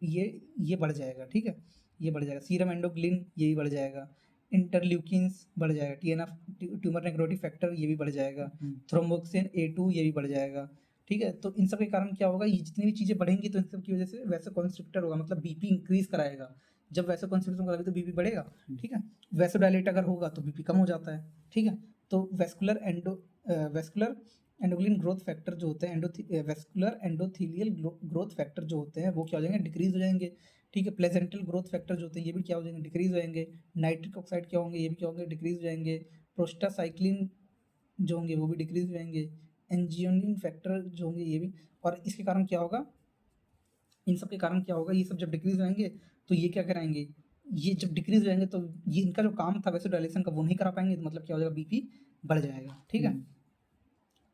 ये बढ़ जाएगा, ठीक है। ये बढ़ जाएगा। सीरम एंडोग्लिन ये भी बढ़ जाएगा। इंटरल्यूकिन्स बढ़ जाएगा, TNF ट्यूमर नेक्रोटिक फैक्टर ये भी बढ़ जाएगा, थ्रोम्बोक्सिन A2 ये भी बढ़ जाएगा। ठीक है, तो इन सब के कारण क्या होगा, ये जितनी भी चीज़ें बढ़ेंगी तो इन सब की वजह से वैसोकंस्ट्रिक्टर होगा, मतलब बीपी इंक्रीज कराएगा। जब वैसोकंस्ट्रिक्शन कराएगा तो बीपी बढ़ेगा। ठीक है, वैसोडायलेट अगर होगा तो बीपी कम हो जाता है। ठीक है, तो वैस्कुलर एंडोक्रिन ग्रोथ फैक्टर जो होते हैं, वैस्कुलर एंडोथीलियल ग्रोथ फैक्टर जो होते हैं वो क्या हो जाएंगे, डिक्रीज हो जाएंगे। ठीक है, प्लेजेंटल ग्रोथ फैक्टर जो होते हैं ये भी क्या हो जाएंगे, डिक्रीज हो जाएंगे। नाइट्रिक ऑक्साइड क्या होंगे, ये भी क्या होंगे, डिक्रीज हो जाएंगे। प्रोस्टासाइक्लिन जो होंगे वो भी डिक्रीज हो जाएंगे। एंजियोनिन फैक्टर जो होंगे ये भी, और इसके कारण क्या होगा, इन सब के कारण क्या होगा, ये सब जब डिक्रीज हो जाएंगे तो ये क्या कराएंगे, ये जब डिक्रीज हो जाएंगे तो ये इनका जो काम था वैसोडायलेशन का वो नहीं करा पाएंगे, तो मतलब क्या हो जाएगा, बीपी बढ़ जाएगा। ठीक है,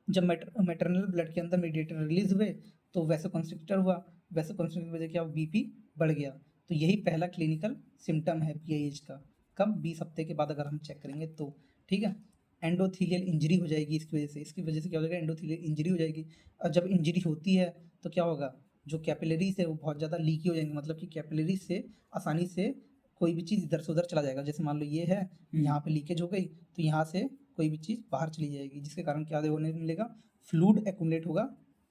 जब मैटरनल ब्लड के अंदर मीडिएटर रिलीज हुए तो वैसोकंस्ट्रिक्टर हुआ, वैसोकंस्ट्रिक्टर की वजह क्या, बीपी बढ़ गया। तो यही पहला क्लिनिकल सिम्टम है PIH का। कब, 20 हफ्ते के बाद अगर हम चेक करेंगे तो। ठीक है, एंडोथीलियल इंजरी हो जाएगी इसकी वजह से क्या हो जाएगा, एंडोथीलियल इंजरी हो जाएगी। और जब इंजरी होती है तो क्या होगा, जो कैपिलरीज है वो बहुत ज़्यादा लीकी हो जाएंगे, मतलब कि कैपिलरीज से आसानी से कोई भी चीज़ इधर से उधर चला जाएगा। जैसे मान लो ये है, यहाँ पे लीकेज हो गई तो यहाँ से कोई भी चीज़ बाहर चली जाएगी, जिसके कारण क्या होने मिलेगा, फ्लूड एक्यूमुलेट होगा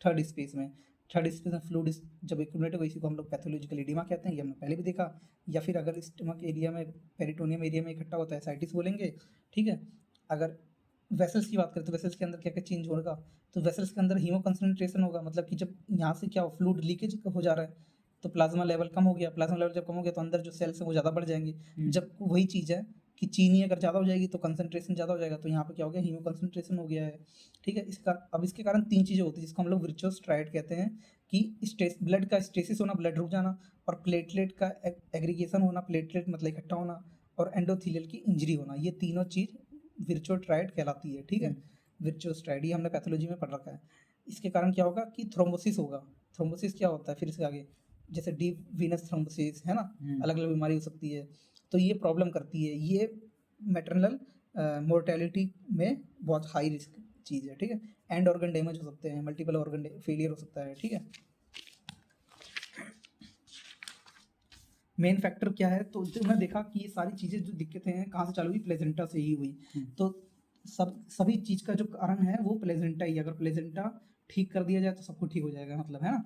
थर्ड स्पेस में। थर्ड स्पेस में फ्लूड जब एक्यूमुलेट होगा इसी को हम लोग पैथोलॉजिकल एडिमा कहते हैं, ये हमने पहले भी देखा। या फिर अगर स्टमक एरिया में, पेरिटोनियम एरिया में इकट्ठा होता है, एसाइटिस बोलेंगे। ठीक है, अगर वेसल्स की बात करें तो वेसल्स के अंदर क्या क्या चेंज होगा, तो वेसल्स के अंदर हीमो कंसनट्रेशन होगा, मतलब कि जब यहाँ से क्या फ्लूड लीकेज हो जा रहा है तो प्लाज्मा लेवल कम हो गया, प्लाज्मा लेवल जब कम हो गया तो अंदर जो सेल्स हैं वो ज़्यादा बढ़ जाएंगे। जब वही चीज़ है कि चीनी अगर ज़्यादा हो जाएगी तो कंसंट्रेशन ज़्यादा हो जाएगा, तो यहाँ पे क्या हो गया, हीमो कंसंट्रेशन हो गया है। ठीक है, अब इसके कारण 3 चीज़ें होती हैं जिसको हम लोग विर्चुअस स्ट्राइड कहते हैं, कि ब्लड का स्टेसिस होना, ब्लड रुक जाना, और प्लेटलेट का एग्रीगेशन होना, प्लेटलेट मतलब इकट्ठा होना, और एंडोथीलियल की इंजरी होना। ये तीनों चीज़ विर्चुअल स्ट्राइड कहलाती है। ठीक है, विर्चुअल स्ट्राइड ये हमने पैथोलॉजी में पढ़ रखा है। इसके कारण क्या होगा कि थ्रोम्बोसिस होगा। थ्रोम्बोसिस क्या होता है, फिर इसके आगे जैसे डीप वीनस थ्रोम्बोसिस है ना, अलग अलग बीमारी हो सकती है, तो ये प्रॉब्लम करती है। ये मैटरनल मोर्टेलिटी में बहुत हाई रिस्क चीज़ है। ठीक है, एंड ऑर्गन डैमेज हो सकते हैं, मल्टीपल ऑर्गन फेलियर हो सकता है। ठीक है, मेन फैक्टर क्या है, तो जो मैं देखा कि ये सारी चीज़ें जो दिक्कतें हैं कहाँ से चालू हुई, प्लेजेंटा से ही हुई। तो सभी चीज़ का जो कारण है वो प्लेजेंटा ही, अगर प्लेजेंटा ठीक कर दिया जाए तो सब कुछ ठीक हो जाएगा, मतलब है ना।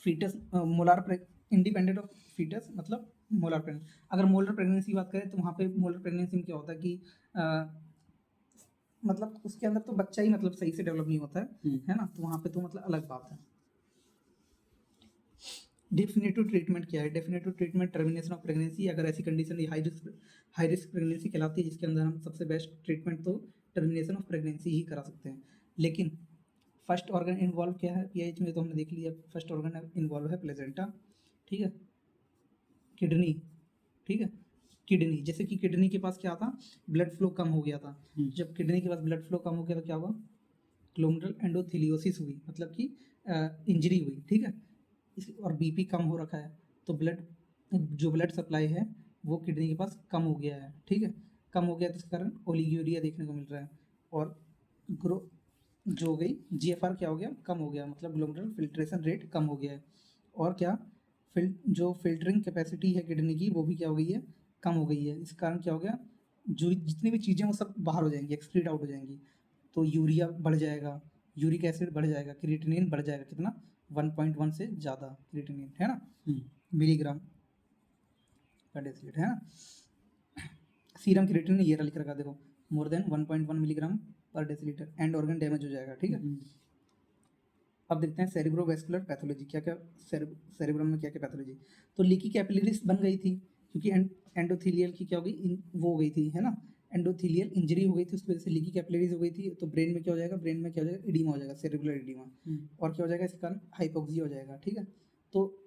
Foetus molar independent of foetus, मतलब मोलर प्रेगनेंसी। अगर मोलर प्रेगनेंसी की बात करें तो वहाँ पे मोलर प्रेगनेंसी में क्या होता है कि मतलब उसके अंदर तो बच्चा ही मतलब सही से डेवलप नहीं होता है ना, तो वहाँ पे तो मतलब अलग बात है। डेफिनेटिव ट्रीटमेंट क्या है, definitive treatment termination of pregnancy. अगर ऐसी कंडीशन हाई रिस्क प्रेगनेंसी कहलाती है जिसके अंदर हम सबसे बेस्ट ट्रीटमेंट तो टर्मिनेशन ऑफ प्रेगनेंसी ही करा सकते हैं। लेकिन फर्स्ट ऑर्गन इन्वॉल्व क्या है PIH में, तो हमने देख लिया, फर्स्ट ऑर्गन इन्वॉल्व है प्लेजेंटा। ठीक है, किडनी। ठीक है, किडनी, जैसे कि किडनी के पास क्या था, ब्लड फ्लो कम हो गया था। जब किडनी के पास ब्लड फ्लो कम हो गया तो क्या हुआ, ग्लोमेरुलर एंडोथेलियोसिस हुई, मतलब कि इंजरी हुई। ठीक है, और बीपी कम हो रखा है तो ब्लड सप्लाई है वो किडनी के पास कम हो गया है। ठीक है, कम हो गया तो इस कारण ओलिगोरिया देखने को मिल रहा है, और ग्रो जो हो गई GFR क्या हो गया, कम हो गया, मतलब ग्लोमेरुलर फिल्ट्रेशन रेट कम हो गया है। और क्या, जो फिल्टरिंग कैपेसिटी है किडनी की वो भी क्या हो गई है, कम हो गई है। इस कारण क्या हो गया, जो जितनी भी चीज़ें वो सब बाहर हो जाएंगी, एक्सक्रीट आउट हो जाएंगी। तो यूरिया बढ़ जाएगा, यूरिक एसिड बढ़ जाएगा, क्रिएटिनिन बढ़ जाएगा, कितना, 1.1 से ज़्यादा क्रिएटिनिन, है ना, मिलीग्राम पर डेसीलीटर, है ना। सीरम क्रिएटिनिन ये लिख रखा देखो, मोर देन 1.1 मिलीग्राम पर डेसीलीटर, एंड ऑर्गन डैमेज हो जाएगा। ठीक है, अब देखते हैं सेरिब्रोवैस्कुलर पैथोलॉजी, क्या क्या सेरिब्रम में क्या क्या पैथोलॉजी। तो लीकी कैपिलरीज बन गई थी क्योंकि एंडोथीलियल की क्या हो गई, वो हो गई थी, है ना, एंडोथीलियल इंजरी हो गई थी, उसकी वजह से लीकी कैपिलरीज हो गई थी। तो ब्रेन में क्या हो जाएगा, ब्रेन में क्या हो जाएगा, एडिमा हो जाएगा, सेरिब्रल एडिमा। और क्या हो जाएगा, इसके कारण हाइपोक्सिया हो जाएगा। ठीक है, तो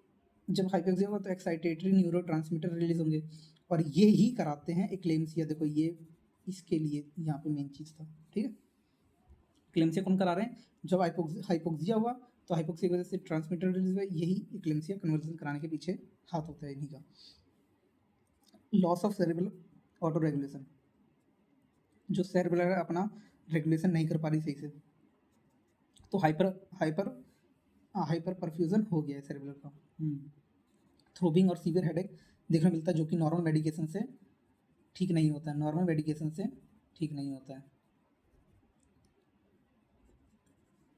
जब हाइपोक्सिया होगा तो एक्साइटेटरी न्यूरोट्रांसमीटर रिलीज होंगे, और ये ही कराते हैं एक्लेम्सिया। देखो ये इसके लिए यहाँ पे मेन चीज़ था। ठीक है, एक्लेम्सिया कौन करा रहे हैं, जब हाइपोक्सिया हुआ तो हाइपोक्सिया की वजह से ट्रांसमीटर रिलीज हुआ, यही एक्लेम्सिया कन्वर्जन कराने के पीछे हाथ होता है इन्हीं का। Loss of cerebral auto regulation, जो सेरेब्रल अपना रेगुलेशन नहीं कर पा रही सही से, तो हाइपर परफ्यूजन हो गया है सेरेब्रल का। थ्रोबिंग और सीवियर हेडेक देखने मिलता है, जो कि नॉर्मल मेडिकेशन से ठीक नहीं होता है, नॉर्मल मेडिकेशन से ठीक नहीं होता है,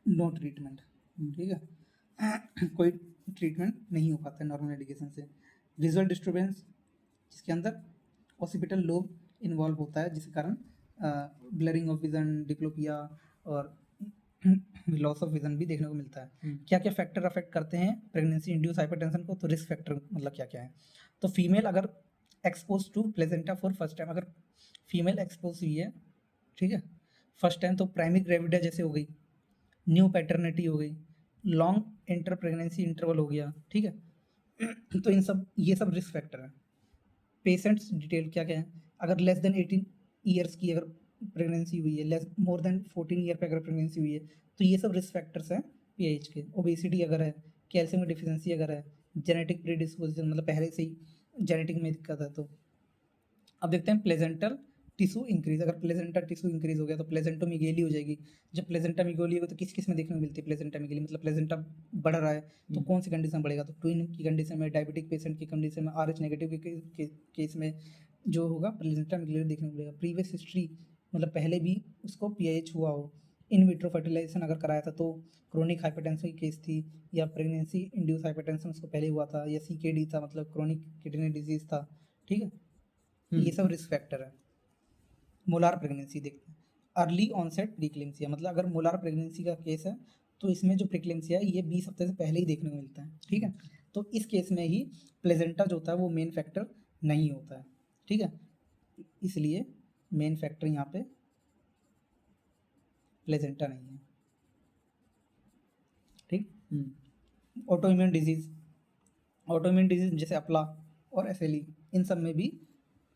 नो ट्रीटमेंट, ठीक है। कोई ट्रीटमेंट नहीं हो पाता है नॉर्मल मेडिकेशन से। विजुअल डिस्टर्बेंस, जिसके अंदर ऑसिपिटल लोब इन्वॉल्व होता है, जिसके कारण ब्लरिंग ऑफ विजन, डिप्लोपिया और लॉस ऑफ विजन भी देखने को मिलता है। क्या क्या फैक्टर अफेक्ट करते हैं प्रेगनेंसी इंड्यूस हाइपरटेंशन को? तो रिस्क फैक्टर मतलब क्या क्या है? तो फीमेल अगर expose to placenta for first time, अगर फीमेल एक्सपोज हुई है, ठीक है, फर्स्ट टाइम, तो प्राइमरी ग्रेविडा जैसे हो गई, न्यू पैटर्निटी हो गई, लॉन्ग इंटर प्रेगनेंसी इंटरवल हो गया, ठीक है। तो इन सब, ये सब रिस्क फैक्टर है। पेशेंट्स डिटेल क्या क्या है? अगर लेस देन 18 ईयर्स की अगर प्रेगनेंसी हुई है, लेस मोर देन 14 ईयर पे अगर प्रेगनेंसी हुई है, तो ये सब रिस्क फैक्टर्स हैं पीएच के। ओबेसिटी अगर है, कैल्शियम की डिफिशियंसी अगर है, जेनेटिक प्रीडिस्पोजिशन मतलब पहले से ही जेनेटिक में दिक्कत है। तो अब देखते हैं प्लेजेंटल टिश्यू इंक्रीज। अगर प्लेजेंटा टिश्यू इंक्रीज हो गया तो प्लेजेंटोमीगेली हो जाएगी। जब प्लेजेंटामीगेली होगी तो किस किस में देखने को मिलती है प्लेजेंटामीगेली? मतलब प्लेजेंटा बढ़ रहा है तो कौन सी कंडीशन बढ़ेगा? तो ट्विन की कंडीशन में, डायबिटिक पेशेंट की कंडीशन में, RH नेगेटिव के केस में जो होगा प्लेजेंटामीगेली देखने को मिलेगा। प्रीवियस हिस्ट्री मतलब पहले भी उसको PIH हुआ हो, इन विट्रो फर्टिलाइजेशन अगर कराया था तो क्रोनिक हाइपरटेंशन की केस थी, या प्रेगनेंसी इंड्यूस हाइपरटेंशन उसको पहले हुआ था, या CKD था मतलब क्रोनिक किडनी डिजीज था, ठीक है। ये सब रिस्क फैक्टर है। मोलार प्रेगनेंसी देखते हैं, अर्ली ऑनसेट प्रीक्लेम्सिया, मतलब अगर मोलार प्रेगनेंसी का केस है तो इसमें जो प्रीक्लेम्सिया है ये 20 हफ्ते से पहले ही देखने को मिलता है, ठीक है। तो इस केस में ही प्लेजेंटा जो होता है वो मेन फैक्टर नहीं होता है, ठीक है। इसलिए मेन फैक्टर यहाँ पे प्लेजेंटा नहीं है, ठीक। ऑटोइम्यून डिजीज, ऑटोइम्यून डिजीज जैसे अपला और SLE, इन सब में भी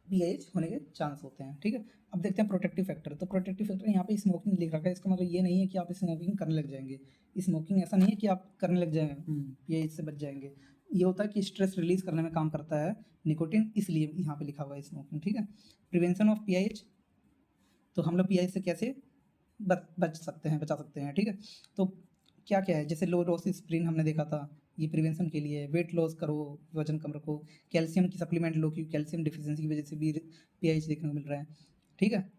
PIH होने के चांस होते हैं, ठीक है। अब देखते हैं प्रोटेक्टिव फैक्टर। तो प्रोटेक्टिव फैक्टर यहाँ पे स्मोकिंग लिख रखा है, इसका मतलब ये नहीं है कि आप स्मोकिंग करने लग जाएंगे। स्मोकिंग ऐसा नहीं है कि आप करने लग जाएंगे PIH से बच जाएंगे। ये होता है कि स्ट्रेस रिलीज करने में काम करता है निकोटिन, इसलिए यहाँ पे लिखा हुआ है स्मोकिंग, ठीक है। प्रिवेंशन ऑफ PIH, तो हम लोग PIH से कैसे बचा सकते हैं, ठीक है। तो क्या क्या है, जैसे लो डोज एस्पिरिन हमने देखा था, ये प्रिवेंशन के लिए। वेट लॉस करो, वजन कम रखो, कैल्शियम की सप्लीमेंट लो क्योंकि कैल्शियम डिफिशियंसी की वजह से भी PIH देखने को मिल रहा है, ठीक है।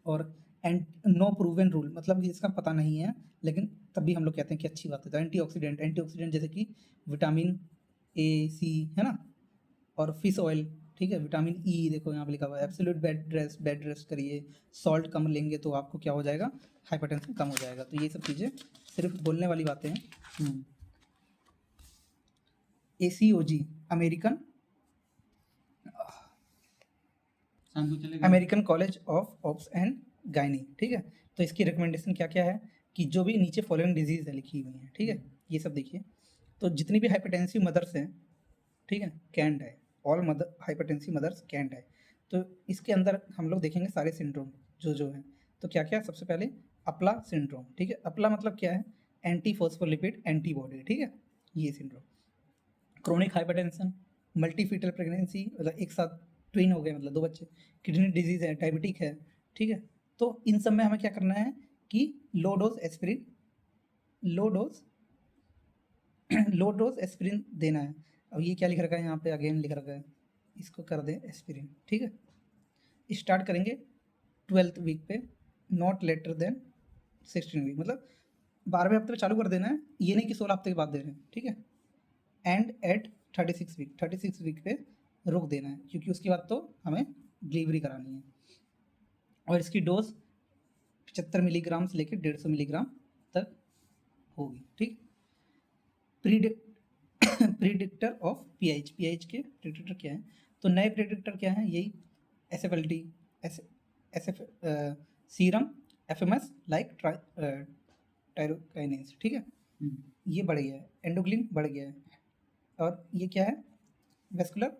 और एंड नो प्रूवन रूल, मतलब इसका पता नहीं है लेकिन तब भी हम लोग कहते हैं कि अच्छी बात है। तो एंटीऑक्सीडेंट जैसे कि विटामिन A, C, है ना, और फिश ऑयल, ठीक है। विटामिन E देखो यहाँ पे लिखा हुआ है। एब्सोल्यूट बेड रेस्ट करिए, सॉल्ट कम लेंगे तो आपको क्या हो जाएगा, हाइपरटेंशन कम हो जाएगा। तो ये सब चीज़ें सिर्फ बोलने वाली बातें हैं। ACOG, अमेरिकन शाम को चलेगा। American college of obs and gynae, ठीक है। तो इसकी रिकमेंडेशन क्या क्या है कि जो भी नीचे फॉलोइंग डिजीज है लिखी हुई है, ठीक है, ये सब देखिए। तो जितनी भी हाइपरटेंसिव मदर्स हैं, ठीक है, कैंड है, ऑल मदर हाइपरटेंसिव मदर्स कैंड है। तो इसके अंदर हम लोग देखेंगे सारे सिंड्रोम जो हैं। तो क्या क्या, सबसे पहले अपला सिंड्रोम, ठीक है। अपला मतलब क्या है, एंटी फॉस्फोलिपिड एंटीबॉडी, ठीक है, ये सिंड्रोम। क्रोनिक हाइपरटेंशन, मल्टीफीटल प्रेगनेंसी, मतलब एक साथ ट्विन हो गए मतलब 2 बच्चे, किडनी डिजीज है, डायबिटिक है, ठीक है। तो इन सब में हमें क्या करना है कि low dose aspirin low dose low dose aspirin देना है। अब ये क्या लिख रखा है यहाँ पे, अगेन लिख रखा है, इसको कर दें एस्पिरिन, ठीक है। स्टार्ट करेंगे 12th वीक पे, नॉट लेटर देन 16 वीक, मतलब 12वें हफ्ते पे चालू कर देना है, ये नहीं कि 16 हफ्ते के बाद दे रहे हैं, ठीक है। एंड एट 36 वीक पे रोक देना है, क्योंकि उसके बाद तो हमें डिलीवरी करानी है। और इसकी डोज 75 मिलीग्राम से लेकर 150 मिलीग्राम तक होगी, ठीक। प्रीडिक्टर ऑफ PIH के प्रीडिक्टर क्या है? तो नए प्रीडिक्टर क्या है, यही SFLT, SF serum, FMS like टायरोकाइनेस, ठीक है, ये बढ़ गया है। एंडोक्लिन बढ़ गया है। और ये क्या है, वेस्कुलर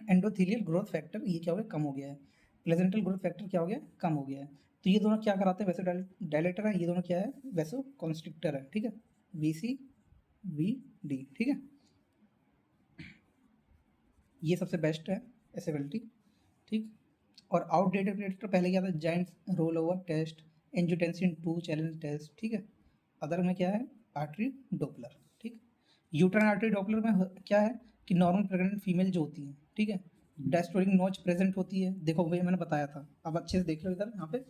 एंडोथेलियल ग्रोथ फैक्टर, ये क्या हो गया, कम हो गया है। प्लेजेंटल ग्रोथ फैक्टर क्या हो गया, कम हो गया है। तो ये दोनों क्या कराते हैं, वैसो डायलेटर है, ये दोनों क्या है, वैसो कॉन्स्ट्रिक्टर है, ठीक है, VCVD, ठीक है। ये सबसे बेस्ट है एसेबिलिटी, ठीक। और आउटडेटेड प्रेडिक्टर पहले क्या था, giant roll over test, angiotensin 2 challenge test, ठीक है। अदर में क्या है, आर्टरी डोपलर, ठीक। यूट्राइन आर्टरी डोपलर में क्या है कि नॉर्मल प्रेग्नेंट फीमेल जो होती है, ठीक है, डायस्टोलिक नोच प्रेजेंट होती है। देखो वही मैंने बताया था, अब अच्छे से देख लो इधर यहाँ पे,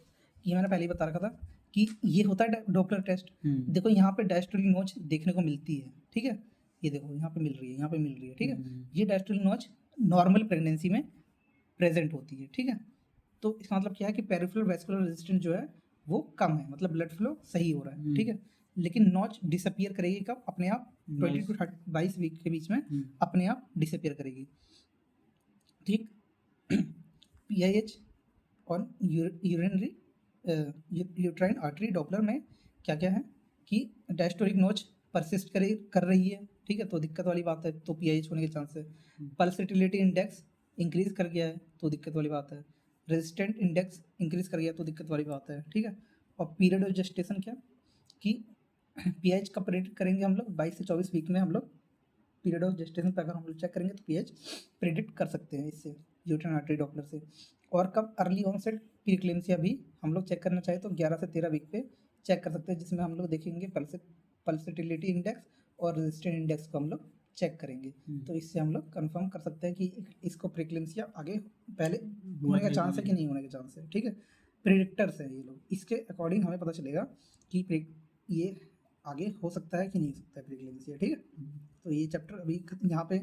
ये मैंने पहले ही बता रखा था कि ये होता है डॉपलर टेस्ट। देखो यहाँ पे डायस्टोलिक नोच देखने को मिलती है, ठीक है, ये देखो यहाँ पे मिल रही है, यहाँ पे मिल रही है, ठीक है। ये डायस्टोलिक नोच नॉर्मल प्रेगनेंसी में प्रेजेंट होती है, ठीक है। तो इसका मतलब क्या है कि पेरिफेरल वैस्कुलर रेजिस्टेंस जो है वो कम है, मतलब ब्लड फ्लो सही हो रहा है, ठीक है। लेकिन नॉच डिसअपियर करेगी कब? अपने आप 20 टू 22 वीक के बीच में अपने आप डिसअपियर करेगी, ठीक। पीआईएच और यूरिनरी यूट्राइन आर्टरी डॉपलर में क्या क्या है कि डायस्टोलिक नोच परसिस्ट कर रही है, ठीक है, तो दिक्कत वाली बात है, तो पीआईएच होने के चांस है। पल्सेटिलिटी इंडेक्स इंक्रीज कर गया है तो दिक्कत वाली बात है। रेजिस्टेंट इंडेक्स इंक्रीज कर गया तो दिक्कत वाली बात है, ठीक है। और पीरियड ऑफ जेस्टेशन क्या कि पीएच का प्रेडिक्ट करेंगे हम लोग 22 से 24 वीक में, हम लोग पीरियड ऑफ जेस्टेशन पर अगर हम लोग चेक करेंगे तो पीएच प्रेडिक्ट कर सकते हैं इससे, यूट्राइन आर्टरी डॉपलर से। और कब अर्ली ऑनसेट प्रीक्लेम्सिया भी हम लोग चेक करना चाहे तो 11 से 13 वीक पे चेक कर सकते हैं, जिसमें हम लोग देखेंगे पल्सेटिलिटी इंडेक्स और रेजिस्टेंट इंडेक्स को हम लोग चेक करेंगे। तो इससे हम लोग कंफर्म कर सकते हैं कि इसको प्रीक्लेम्सिया आगे पहले होने का चांस है कि नहीं होने का चांस है, ठीक है। प्रिडिक्टर्स हैं ये लोग, इसके अकॉर्डिंग हमें पता चलेगा कि ये आगे हो सकता है कि नहीं हो सकता है प्रीक्लेम्सिया, ठीक है। तो ये चैप्टर अभी यहाँ पे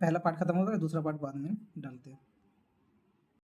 पहला पार्ट खत्म होगा, दूसरा पार्ट बाद में डालते हैं।